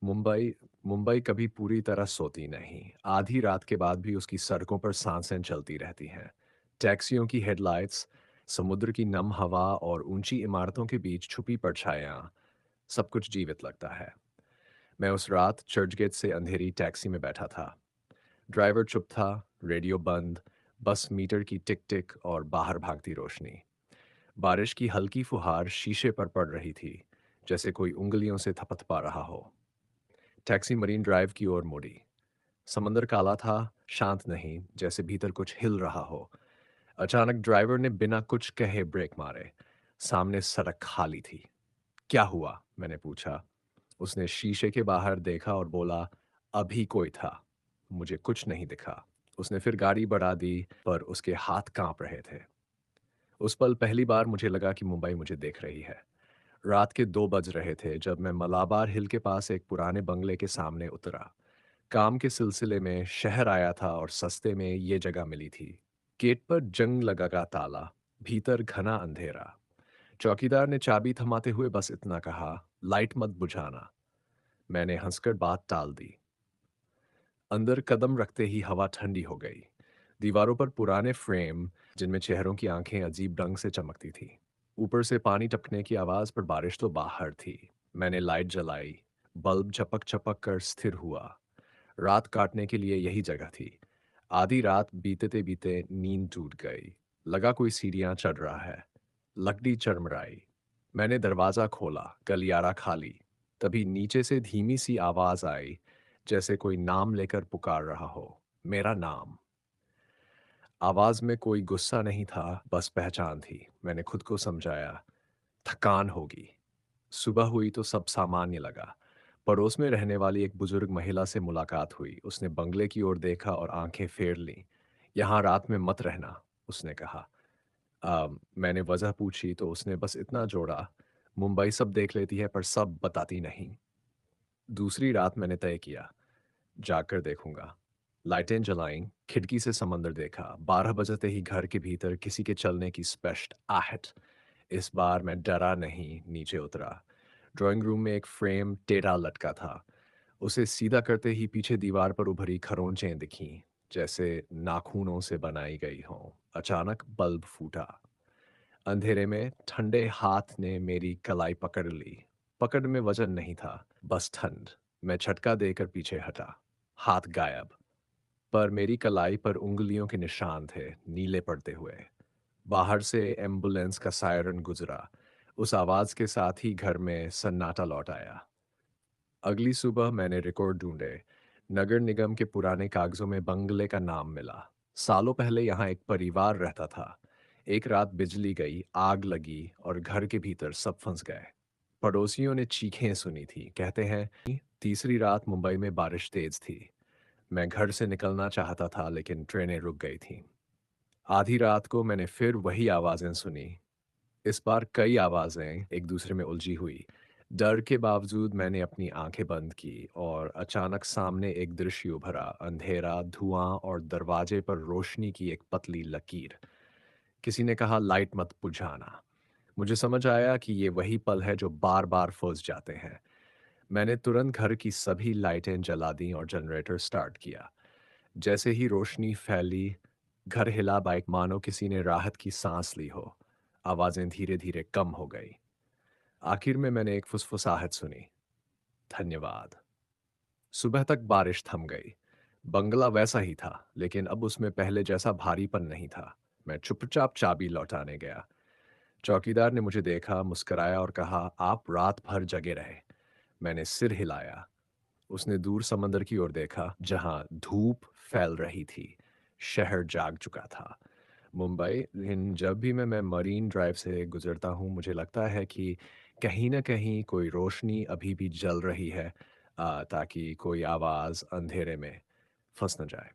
मुंबई मुंबई कभी पूरी तरह सोती नहीं। आधी रात के बाद भी उसकी सड़कों पर सांसें चलती रहती हैं। टैक्सियों की हेडलाइट्स, समुद्र की नम हवा और ऊंची इमारतों के बीच छुपी परछाइयाँ, सब कुछ जीवित लगता है। मैं उस रात चर्चगेट से अंधेरी टैक्सी में बैठा था। ड्राइवर चुप था, रेडियो बंद, बस मीटर की टिक टिक और बाहर भागती रोशनी। बारिश की हल्की फुहार शीशे पर पड़ रही थी, जैसे कोई उंगलियों से थपथपा रहा हो। टैक्सी मरीन ड्राइव की ओर मुड़ी। समंदर काला था, शांत नहीं, जैसे भीतर कुछ हिल रहा हो। अचानक ड्राइवर ने बिना कुछ कहे ब्रेक मारे। सामने सड़क खाली थी। क्या हुआ? मैंने पूछा। उसने शीशे के बाहर देखा और बोला, अभी कोई था। मुझे कुछ नहीं दिखा। उसने फिर गाड़ी बढ़ा दी, पर उसके हाथ कांप रहे थे। उस पल पहली बार मुझे लगा कि मुंबई मुझे देख रही है। रात के 2 बज रहे थे जब मैं मलाबार हिल के पास एक पुराने बंगले के सामने उतरा। काम के सिलसिले में शहर आया था और सस्ते में ये जगह मिली थी। गेट पर जंग लगा का ताला, भीतर घना अंधेरा। चौकीदार ने चाबी थमाते हुए बस इतना कहा, लाइट मत बुझाना। मैंने हंसकर बात टाल दी। अंदर कदम रखते ही हवा ठंडी हो गई। दीवारों पर पुराने फ्रेम, जिनमें चेहरों की आंखें अजीब रंग से चमकती थी। ऊपर से पानी टपकने की आवाज, पर बारिश तो बाहर थी। मैंने लाइट जलाई। बल्ब झपक झपक कर स्थिर हुआ। रात काटने के लिए यही जगह थी। आधी रात बीतते बीते नींद टूट गई। लगा कोई सीढ़ियां चढ़ रहा है। लकड़ी चरमराई। मैंने दरवाजा खोला, गलियारा खाली। तभी नीचे से धीमी सी आवाज आई, जैसे कोई नाम लेकर पुकार रहा हो। मेरा नाम। आवाज में कोई गुस्सा नहीं था, बस पहचान थी। मैंने खुद को समझाया, थकान होगी। सुबह हुई तो सब सामान्य लगा। पड़ोस में रहने वाली एक बुजुर्ग महिला से मुलाकात हुई। उसने बंगले की ओर देखा और आंखें फेर लीं। यहाँ रात में मत रहना, उसने कहा। मैंने वजह पूछी तो उसने बस इतना जोड़ा, मुंबई सब देख लेती है पर सब बताती नहीं। दूसरी रात मैंने तय किया, जाकर देखूंगा। लाइटें जलाईं, खिड़की से समंदर देखा। 12 बजते ही घर के भीतर किसी के चलने की स्पष्ट आहट। इस बार मैं डरा नहीं, नीचे उतरा। ड्राइंग रूम में एक फ्रेम टेढ़ा लटका था। उसे सीधा करते ही पीछे दीवार पर उभरी खरोंचें दिखीं, जैसे नाखूनों से बनाई गई हों। अचानक बल्ब फूटा। अंधेरे में ठंडे हाथ ने मेरी कलाई पकड़ ली। पकड़ में वजन नहीं था, बस ठंड। मैं झटका देकर पीछे हटा। हाथ गायब, पर मेरी कलाई पर उंगलियों के निशान थे, नीले पड़ते हुए। बाहर से एम्बुलेंस का सायरन गुजरा। उस आवाज के साथ ही घर में सन्नाटा लौट आया। अगली सुबह मैंने रिकॉर्ड ढूंढे। नगर निगम के पुराने कागजों में बंगले का नाम मिला। सालों पहले यहाँ एक परिवार रहता था। एक रात बिजली गई, आग लगी और घर के भीतर सब फंस गए। पड़ोसियों ने चीखें सुनी थी। कहते हैं कि तीसरी रात मुंबई में बारिश तेज थी। मैं घर से निकलना चाहता था, लेकिन ट्रेनें रुक गई थीं। आधी रात को मैंने फिर वही आवाजें सुनी। इस बार कई आवाजें एक दूसरे में उलझी हुई। डर के बावजूद मैंने अपनी आंखें बंद की और अचानक सामने एक दृश्य उभरा। अंधेरा, धुआं और दरवाजे पर रोशनी की एक पतली लकीर। किसी ने कहा, लाइट मत बुझाना। मुझे समझ आया कि ये वही पल है जो बार बार फंस जाते हैं। मैंने तुरंत घर की सभी लाइटें जला दी और जनरेटर स्टार्ट किया। जैसे ही रोशनी फैली, घर हिला, बाइक मानो किसी ने राहत की सांस ली हो। आवाजें धीरे धीरे कम हो गई। आखिर में मैंने एक फुसफुसाहट सुनी, धन्यवाद। सुबह तक बारिश थम गई। बंगला वैसा ही था, लेकिन अब उसमें पहले जैसा भारीपन नहीं था। मैं चुपचाप चाबी लौटाने गया। चौकीदार ने मुझे देखा, मुस्कुराया और कहा, आप रात भर जगे रहे। मैंने सिर हिलाया। उसने दूर समंदर की ओर देखा, जहां धूप फैल रही थी। शहर जाग चुका था। मुंबई, लेकिन जब भी मैं मरीन ड्राइव से गुजरता हूँ, मुझे लगता है कि कहीं न कहीं कोई रोशनी अभी भी जल रही है, ताकि कोई आवाज़ अंधेरे में फँस न जाए।